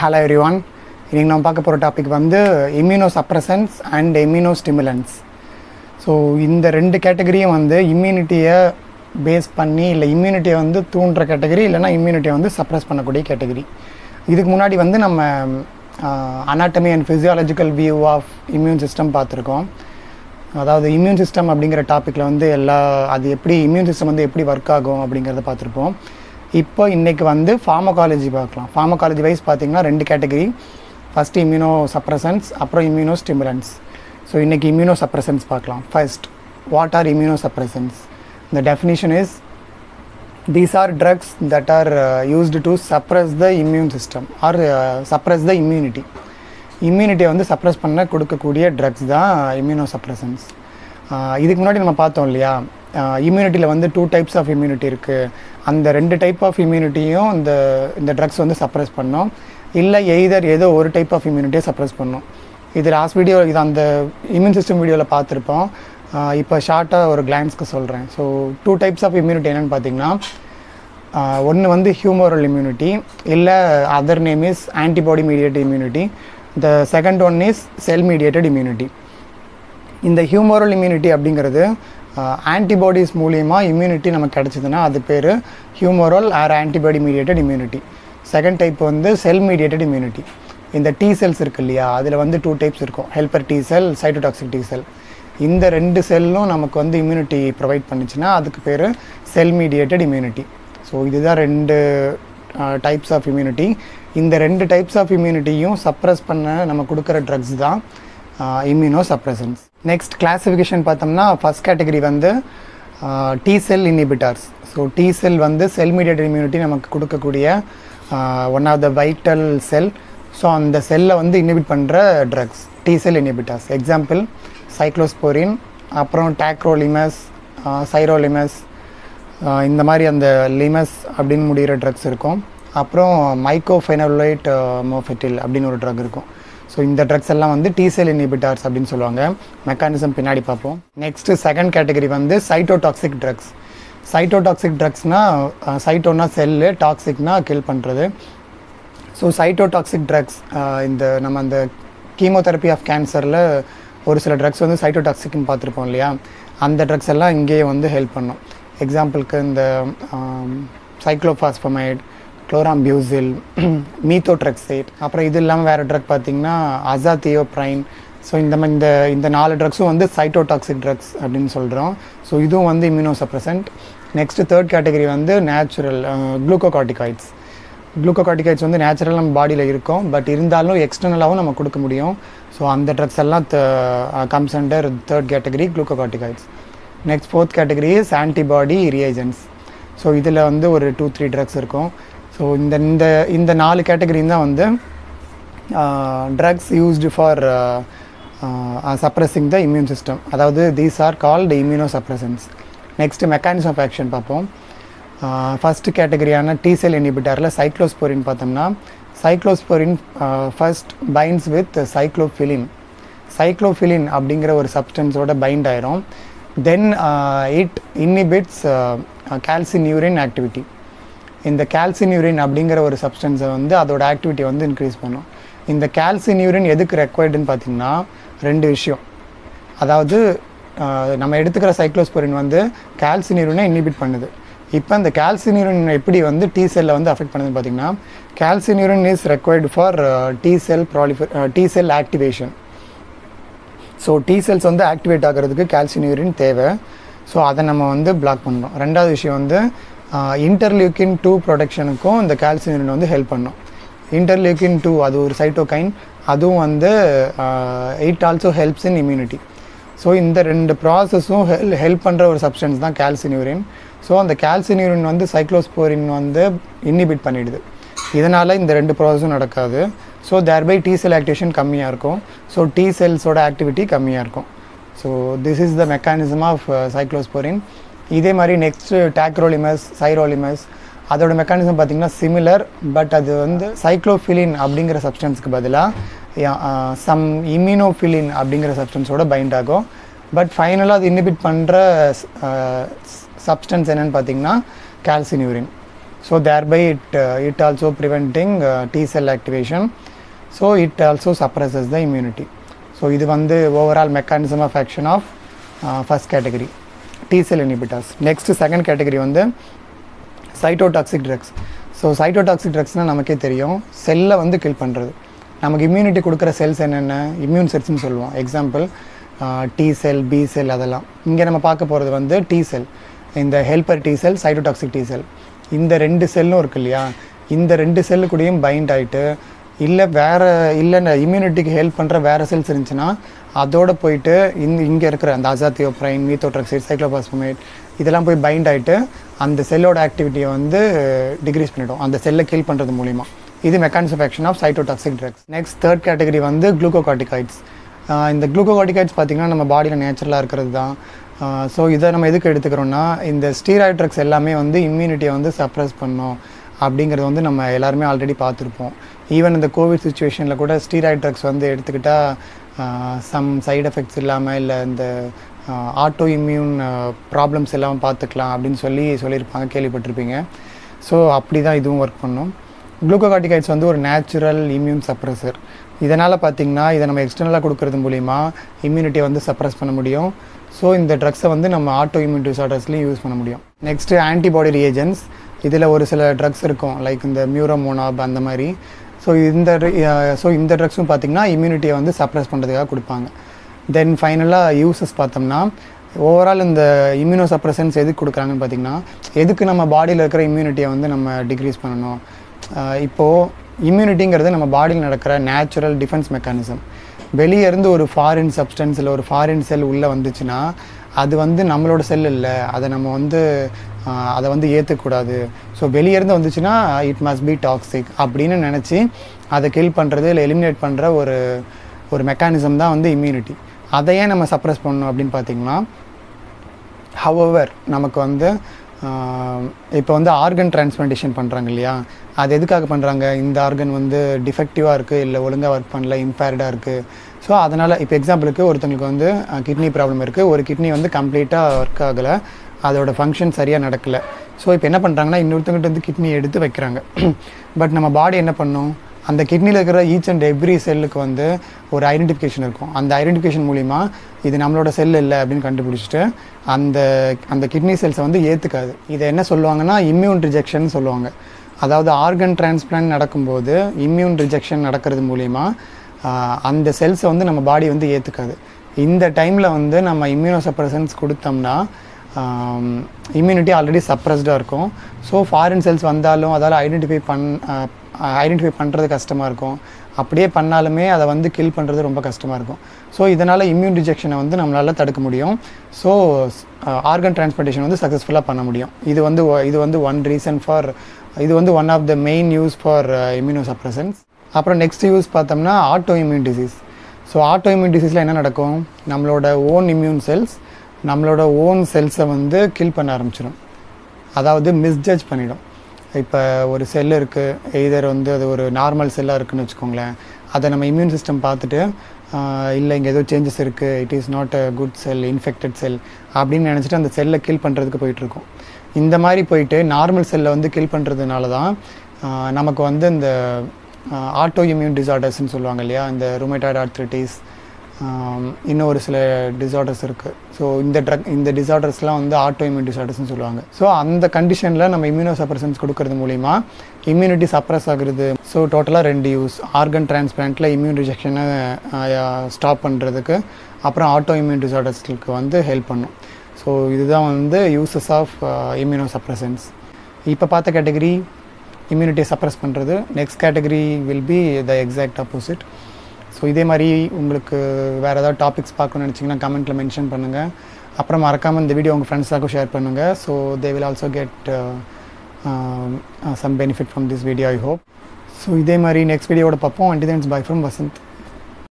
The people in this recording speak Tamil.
Hello everyone. இன்னைக்கு நம்ம பார்க்க போகிற டாபிக் வந்து இம்யூனோசப்ரசன்ஸ் அண்ட் இம்யூனோஸ்டிமுலன்ட்ஸ். ஸோ இந்த ரெண்டு கேட்டகரியும் வந்து இம்யூனிட்டியை பேஸ் பண்ணி இல்லை இம்யூனிட்டியை வந்து தூண்டுற கேட்டகரி, இல்லைனா இம்யூனிட்டியை வந்து சப்ரஸ் பண்ணக்கூடிய கேட்டகரி. இதுக்கு முன்னாடி வந்து நம்ம anatomy and physiological view of immune system பார்த்துருக்கோம். அதாவது இம்யூன் சிஸ்டம் அப்படிங்கிற டாப்பிக்கில் வந்து அது எப்படி இம்யூன் சிஸ்டம் வந்து எப்படி ஒர்க் ஆகும் அப்படிங்கிறத பார்த்துருப்போம். இப்போ இன்றைக்கி வந்து ஃபார்மகாலஜி பார்க்கலாம். ஃபார்மகாலஜி வைஸ் பார்த்திங்கன்னா ரெண்டு கேட்டகரி. ஃபஸ்ட்டு இம்யூனோ சப்ரசன்ஸ், அப்புறம் இம்யூனோ ஸ்டிமுலன்ட்ஸ். ஸோ இன்றைக்கி இம்யூனோ சப்ரசன்ஸ் பார்க்கலாம். First, what are immuno suppressants? The definition is, these are drugs that are used to suppress the immune system or suppress the immunity. இம்யூனிட்டியை வந்து சப்ரஸ் பண்ண கொடுக்கக்கூடிய ட்ரக்ஸ் தான் இம்யூனோ சப்ரசன்ஸ். இதுக்கு முன்னாடி நம்ம பார்த்தோம் இல்லையா, இம்யூனிட்டியில் வந்து 2 டைப்ஸ் ஆஃப் இம்யூனிட்டி இருக்குது. அந்த 2 டைப் ஆஃப் இம்யூனிட்டியும் இந்த ட்ரக்ஸ் வந்து சப்ரஸ் பண்ணோம். இல்லை எய்தர் ஏதோ ஒரு டைப் ஆஃப் இம்யூனிட்டியை சப்ரஸ் பண்ணோம். இது லாஸ்ட் வீடியோ, இது அந்த இம்யூன் சிஸ்டம் வீடியோவில் பார்த்துருப்போம். இப்போ ஷார்ட்டாக ஒரு கிளான்ஸ்க்கு சொல்கிறேன். ஸோ 2 டைப்ஸ் ஆஃப் இம்யூனிட்டி என்னென்னு பார்த்தீங்கன்னா, ஒன்று வந்து ஹியூமரல் இம்யூனிட்டி, இல்லை other name is antibody mediated immunity. The second one is cell mediated immunity. இந்த ஹியூமரல் இம்யூனிட்டி அப்படிங்கிறது ஆன்டிபாடிஸ் மூலியமாக இம்யூனிட்டி நமக்கு கிடச்சிதுன்னா அது பேர் humoral or antibody mediated immunity. Second type வந்து செல் மீடியேட்டட் இம்யூனிட்டி. இந்த டி செல்ஸ் இருக்குது இல்லையா, அதில் வந்து 2 டைப்ஸ் இருக்கும், helper T cell, cytotoxic T cell. இந்த 2 செல்லும் நமக்கு வந்து இம்யூனிட்டி ப்ரொவைட் பண்ணிச்சுன்னா அதுக்கு பேர் செல் மீடியேட்டட் இம்யூனிட்டி. ஸோ இதுதான் 2 டைப்ஸ் ஆஃப் இம்யூனிட்டி. இந்த 2 டைப்ஸ் ஆஃப் இம்யூனிட்டியும் சப்ரஸ் பண்ண நம்ம கொடுக்குற ட்ரக்ஸ் தான் இம்யூனோ சப்ரசன்ஸ். நெக்ஸ்ட் கிளாஸிஃபிகேஷன் பார்த்தோம்னா, ஃபஸ்ட் கேட்டகரி வந்து T cell inhibitors. So T cell வந்து செல் மீடியேட்டட் இம்யூனிட்டி நமக்கு கொடுக்கக்கூடிய one of the vital cell. So அந்த செல்லை வந்து இன்ஹிபிட் பண்ணுற drugs T cell inhibitors. Example cyclosporin, அப்புறம் டாக்ரோலிமஸ், சைரோலிமஸ், இந்த மாதிரி அந்த லிமஸ் அப்படின்னு முடிகிற ட்ரக்ஸ் இருக்கும். அப்புறம் மைக்கோஃபெனோலைட் மோஃபெட்டில் அப்படின்னு ஒரு ட்ரக் இருக்கும். ஸோ இந்த ட்ரக்ஸ் எல்லாம் வந்து டி செல் இன்ஹிபிட்டர்ஸ் அப்படின்னு சொல்லுவாங்க. மெக்கானிசம் பின்னாடி பார்ப்போம். நெக்ஸ்ட்டு செகண்ட் கேட்டகரி வந்து சைட்டோடாக்சிக் ட்ரக்ஸ். சைட்டோடாக்சிக் ட்ரக்ஸ்னால் சைட்டோனா செல்லு, டாக்ஸிக்னா கில் பண்ணுறது. ஸோ சைட்டோடாக்சிக் ட்ரக்ஸ் நம்ம அந்த கீமோதெரப்பி ஆஃப் கேன்சரில் ஒரு சில ட்ரக்ஸ் வந்து சைட்டோடாக்சிக்னு பார்த்துருப்போம் இல்லையா, அந்த ட்ரக்ஸ் எல்லாம் இங்கேயே வந்து ஹெல்ப் பண்ணும். எக்ஸாம்பிளுக்கு இந்த சைக்ளோபாஸ்பமைட், குளோராம்பியூசில், மீத்தோட்ரெக்சேட், அப்புறம் இது இல்லாமல் வேறு ட்ரக் பார்த்திங்கன்னா அசாத்தியோப்ரைன். ஸோ இந்த 4 ட்ரக்ஸும் வந்து சைட்டோடாக்சிக் ட்ரக்ஸ் அப்படின்னு சொல்கிறோம். ஸோ இதுவும் வந்து இம்யூனோசப்ரசன்ட். நெக்ஸ்ட்டு தேர்ட் கேட்டகரி வந்து நேச்சுரல் குளூக்கோகார்டிகாய்ட்ஸ். குளூக்கோகார்டிகாய்ட்ஸ் வந்து நேச்சுரல் நம்ம பாடியில் இருக்கும், பட் இருந்தாலும் எக்ஸ்டர்னலாகவும் நம்ம கொடுக்க முடியும். ஸோ அந்த ட்ரக்ஸ் எல்லாம் comes under third category glucocorticoids. Next fourth category is antibody reagents. So இதில் வந்து ஒரு 2-3 ட்ரக்ஸ் இருக்கும். ஸோ இந்த 4 கேட்டகரி தான் வந்து drugs used for suppressing the immune system. அதாவது these are called immunosuppressants. Next mechanism of action பார்ப்போம். ஃபஸ்ட்டு கேட்டகரியான டி செல் இன்ஹிபிட்டரில் சைக்ளோஸ்போரின் பார்த்தோம்னா, cyclosporin first binds with cyclophilin. Cyclophilin அப்படிங்கிற ஒரு சப்ஸ்டன்ஸோட பைண்ட் ஆயிரும். Then it inhibits calcineurin activity. இந்த கால்சினியூரின் அப்படிங்கிற ஒரு சப்ஸ்டன்ஸை வந்து அதோட ஆக்டிவிட்டி வந்து இன்க்ரீஸ் பண்ணும். இந்த கால்சினியூரின் எதுக்கு ரெக்வயர்டுன்னு பார்த்திங்கன்னா 2 விஷயம். அதாவது நம்ம எடுத்துக்கிற சைக்ளோஸ்போரின் வந்து கால்சினியூரினை இன்ஹிபிட் பண்ணுது. இப்போ இந்த கால்சினியூரின் எப்படி வந்து டி செல்லில் வந்து அஃபெக்ட் பண்ணுதுன்னு பார்த்திங்கன்னா, calcineurin is required for T cell activation. So T cells வந்து ஆக்டிவேட் ஆகிறதுக்கு கால்சினியூரின் தேவை. ஸோ அதை நம்ம வந்து பிளாக் பண்ணுறோம். ரெண்டாவது விஷயம் வந்து இன்டர்லியூக்கின் 2 ப்ரொடக்ஷனுக்கும் இந்த கால்சினியூரின் வந்து ஹெல்ப் பண்ணும். இன்டர்லியூக்கின் 2 அது ஒரு சைட்டோகைன், அதுவும் வந்து it also helps in immunity. So இந்த 2 ப்ராசஸும் ஹெல்ப் பண்ணுற ஒரு சப்ஸ்டன்ஸ் தான் கால்சினியூரின். ஸோ அந்த கால்சினியூரின் வந்து சைக்ளோஸ்போரின் வந்து இன்ஹிபிட் பண்ணிடுது. இதனால் இந்த 2 ப்ராசஸும் நடக்காது. So thereby T cell activation கம்மியாக இருக்கும். ஸோ டி செல்ஸோட ஆக்டிவிட்டி கம்மியாக இருக்கும். So this is the mechanism of cyclosporin. இதே மாதிரி நெக்ஸ்ட்டு டாக்ரோலிமஸ், சைரோலிமஸ், அதோட மெக்கானிசம் பார்த்திங்கன்னா சிமிலர். பட் அது வந்து சைக்ளோஃபிலின் அப்படிங்கிற சப்ஸ்டன்ஸுக்கு பதிலாக சம் இம்யூனோஃபிலின் அப்படிங்கிற சப்ஸ்டன்ஸோட பைண்ட் ஆகும். பட் ஃபைனலாக அது இன்ஹிபிட் பண்ணுற சப்ஸ்டன்ஸ் என்னென்னு பார்த்திங்கன்னா calcineurin. So thereby it also preventing T cell activation, so it also suppresses the immunity. So இது வந்து overall mechanism of action of first category T cell inhibitors. Next second category வந்து cytotoxic drugs. ஸோ cytotoxic drugsனால் நமக்கே தெரியும், செல்லை வந்து கில் பண்ணுறது. நமக்கு இம்யூனிட்டி கொடுக்குற செல்ஸ் என்னென்ன, இம்யூன் செல்ஸ்னு சொல்லுவோம். எக்ஸாம்பிள் டி செல், பி செல், அதெல்லாம். இங்கே நம்ம பார்க்க போகிறது வந்து டி செல், இந்த helper T cell, cytotoxic T cell. இந்த ரெண்டு செல்லும் இருக்கு இல்லையா, இந்த ரெண்டு செல்லு கூடயும் பைண்ட் ஆகிட்டு இல்லை வேறு இல்லை இம்யூனிட்டிக்கு ஹெல்ப் பண்ணுற வேறு செல்ஸ் இருந்துச்சுன்னா அதோடு போயிட்டு இங்கே இருக்கிற அந்த அசாத்தியோப்ரைன், மீத்தோட்ரக்சைட், சைக்ளோபாஸ்பமேட் இதெல்லாம் போய் பைண்ட் ஆகிட்டு அந்த செல்லோட ஆக்டிவிட்டியை வந்து டிக்ரீஸ் பண்ணிவிடும், அந்த செல்லை கில் பண்ணுறது மூலிமா. இது mechanism of action of cytotoxic drugs. Next third category வந்து குளுக்கோகார்டிகாய்ட்ஸ். இந்த குளுக்கோகார்டிகாய்ட்ஸ் பார்த்திங்கன்னா நம்ம பாடியில் நேச்சுரலாக இருக்கிறது தான். ஸோ இதை நம்ம எதுக்கு எடுத்துக்கிறோன்னா, இந்த ஸ்டீராய்ட் ட்ரக்ஸ் எல்லாமே வந்து இம்யூனிட்டியை வந்து சப்ரஸ் பண்ணோம் அப்படிங்கிறது வந்து நம்ம எல்லாருமே ஆல்ரெடி பார்த்துருப்போம். ஈவன் இந்த கோவிட் சுச்சுவேஷனில் கூட ஸ்டீராய்ட் ட்ரக்ஸ் வந்து எடுத்துக்கிட்டால் சம் சைடு எஃபெக்ட்ஸ் இல்லாமல் இல்லை இந்த ஆட்டோ இம்யூன் ப்ராப்ளம்ஸ் எல்லாம் பார்த்துக்கலாம் அப்படின்னு சொல்லியிருப்பாங்க, கேள்விப்பட்டிருப்பீங்க. ஸோ அப்படி தான் இதுவும் ஒர்க் பண்ணும். குளுக்கோகார்டிகாய்ட்ஸ் வந்து ஒரு நேச்சுரல் இம்யூன் சப்ரஸர். இதனால் பார்த்திங்கன்னா இதை நம்ம எக்ஸ்டர்னலாக கொடுக்கறது மூலிமா இம்யூனிட்டியை வந்து சப்ரஸ் பண்ண முடியும். ஸோ இந்த ட்ரக்ஸை வந்து நம்ம ஆட்டோ இம்யூன் டிசார்டர்ஸ்லையும் யூஸ் பண்ண முடியும். Next antibody reagents. இதில் ஒரு சில ட்ரக்ஸ் இருக்கும், லைக் இந்த மியூரோமோனாப் அந்த மாதிரி. ஸோ இந்த ட்ரக்ஸும் பார்த்திங்கன்னா இம்யூனிட்டியை வந்து சப்ரஸ் பண்ணுறதுக்காக கொடுப்பாங்க. தென் ஃபைனலாக யூசஸ் பார்த்தோம்னா, ஓவரால் இந்த இம்யூனோ சப்ரசன்ஸ் எதுக்கு கொடுக்குறாங்கன்னு பார்த்திங்கன்னா, எதுக்கு நம்ம பாடியில் இருக்கிற இம்யூனிட்டியை வந்து நம்ம டிக்ரீஸ் பண்ணணும். இப்போது இம்யூனிட்டிங்கிறது நம்ம பாடியில் நடக்கிற நேச்சுரல் டிஃபென்ஸ் மெக்கானிசம். வெளியே இருந்து ஒரு ஃபாரின் சப்ஸ்டன்ஸ் இல்லை ஒரு ஃபாரின் செல் உள்ளே வந்துச்சுன்னா அது வந்து நம்மளோட செல் இல்லை, அதை நம்ம வந்து அதை வந்து ஏற்றுக்கூடாது. ஸோ வெளியேருந்து வந்துச்சுன்னா இட் மஸ்ட் பி டாக்ஸிக் அப்படின்னு நினச்சி அதை கில் பண்ணுறது இல்லை எலிமினேட் பண்ணுற ஒரு மெக்கானிசம் தான் வந்து இம்யூனிட்டி. அதையே நம்ம சப்ரஸ் பண்ணணும் அப்படின்னு பார்த்திங்கன்னா, ஹவவர் நமக்கு வந்து இப்போ வந்து ஆர்கன் டிரான்ஸ்பிளான்டேஷன் பண்ணுறாங்க இல்லையா, அது எதுக்காக பண்ணுறாங்க, இந்த ஆர்கன் வந்து டிஃபெக்டிவாக இருக்குது இல்லை ஒழுங்காக ஒர்க் பண்ணல, இம்பேர்டாக இருக்குது. ஸோ அதனால் இப்போ எக்ஸாம்பிளுக்கு ஒருத்தங்களுக்கு வந்து கிட்னி ப்ராப்ளம் இருக்குது, ஒரு கிட்னி வந்து கம்ப்ளீட்டாக ஒர்க் ஆகலை, அதோட ஃபங்க்ஷன் சரியாக நடக்கலை. ஸோ இப்போ என்ன பண்ணுறாங்கன்னா, இன்னொருத்தங்கிட்ட வந்து கிட்னி எடுத்து வைக்கிறாங்க. பட் நம்ம பாடி என்ன பண்ணும், அந்த கிட்னியில் இருக்கிற ஈச் அண்ட் எவ்ரி செல்லுக்கு வந்து ஒரு ஐடென்டிஃபிகேஷன் இருக்கும். அந்த ஐடென்டிஃபிகேஷன் மூலிமா இது நம்மளோட செல் இல்லை அப்படின்னு கண்டுபிடிச்சிட்டு அந்த கிட்னி செல்ஸை வந்து ஏற்றுக்காது. இதை என்ன சொல்லுவாங்கன்னா இம்யூன் ரிஜெக்ஷன் சொல்லுவாங்க. அதாவது ஆர்கன் டிரான்ஸ்பிளான்ட் நடக்கும்போது இம்யூன் ரிஜெக்ஷன் நடக்கிறது மூலிமா அந்த செல்ஸை வந்து நம்ம பாடி வந்து ஏற்றுக்காது. இந்த டைமில் வந்து நம்ம இம்யூனோ சப்ரசன்ஸ் கொடுத்தோம்னா இம்யூனிட்டி ஆல்ரெடி சப்ரஸ்டாக இருக்கும். ஸோ ஃபாரின் செல்ஸ் வந்தாலும் அதால் ஐடென்டிஃபை பண்ணுறது கஷ்டமாக இருக்கும். அப்படியே பண்ணாலுமே அதை வந்து கில் பண்ணுறது ரொம்ப கஷ்டமாக இருக்கும். ஸோ இதனால் இம்யூன் ரிஜெக்ஷனை வந்து நம்மளால் தடுக்க முடியும். ஸோ ஆர்கன் டிரான்ஸ்பிளான்டேஷன் வந்து சக்ஸஸ்ஃபுல்லாக பண்ண முடியும். இது வந்து one of the main use for immunosuppressants. அப்புறம் நெக்ஸ்ட் யூஸ் பார்த்தோம்னா autoimmune disease. So autoimmune டிசீஸில் என்ன நடக்கும், நம்மளோட ஓன் இம்யூன் செல்ஸ் நம்மளோட ஓன் செல்ஸை வந்து கில் பண்ண ஆரம்பிச்சிடும், அதாவது மிஸ்ஜட்ஜ் பண்ணிடும். இப்போ ஒரு செல் இருக்குது, எய்தர் வந்து அது ஒரு நார்மல் செல்லாக இருக்குதுன்னு வச்சுக்கோங்களேன், அதை நம்ம இம்யூன் சிஸ்டம் பார்த்துட்டு இல்லை இங்கே ஏதோ சேஞ்சஸ் இருக்குது, it is not a good cell, infected cell அப்படின்னு நினச்சிட்டு அந்த செல்லை கில் பண்ணுறதுக்கு போயிட்டுருக்கோம். இந்த மாதிரி போயிட்டு நார்மல் செல்லை வந்து கில் பண்ணுறதுனால தான் நமக்கு வந்து இந்த ஆட்டோ இம்யூன் டிசார்டர்ஸ்ன்னு சொல்லுவாங்க இல்லையா, இந்த ருமேட்டாய்டு ஆர்த்ரைட்டிஸ், இன்னும் ஒரு சில டிசார்டர்ஸ் இருக்குது. ஸோ இந்த டிசார்டர்ஸ்லாம் வந்து ஆட்டோ இம்யூன் டிசார்டர்ஸ்னு சொல்லுவாங்க. ஸோ அந்த கண்டிஷனில் நம்ம இம்யூனோ சப்ரசன்ஸ் கொடுக்கறது மூலிமா இம்யூனிட்டி சப்ரஸ் ஆகுறது. ஸோ டோட்டலாக 2 யூஸ், ஆர்கன் டிரான்ஸ்பிளான்ட்டில் இம்யூன் ரிஜெக்ஷனை ஸ்டாப் பண்ணுறதுக்கு, அப்புறம் ஆட்டோ இம்யூன் டிசார்டர்ஸ்க்கு வந்து ஹெல்ப் பண்ணும். ஸோ இதுதான் வந்து யூசஸ் ஆஃப் இம்யூனோ சப்ரசன்ஸ். இப்போ பார்த்த கேட்டகரி இம்யூனிட்டியை சப்ரஸ் பண்ணுறது. Next category will be the exact opposite. So இதே மாதிரி உங்களுக்கு வேறு ஏதாவது டாபிக்ஸ் பார்க்கணும்னு நினச்சிங்கன்னா கமெண்ட்டில் மென்ஷன் பண்ணுங்கள். அப்புறம் மறக்காமல் இந்த வீடியோ உங்கள் ஃப்ரெண்ட்ஸாக்கும் ஷேர் பண்ணுங்கள். So they will also get some benefit from this video, I hope. So இதே மாதிரி நெக்ஸ்ட் வீடியோவோட பார்ப்போம். And thanks bye from Vasanth.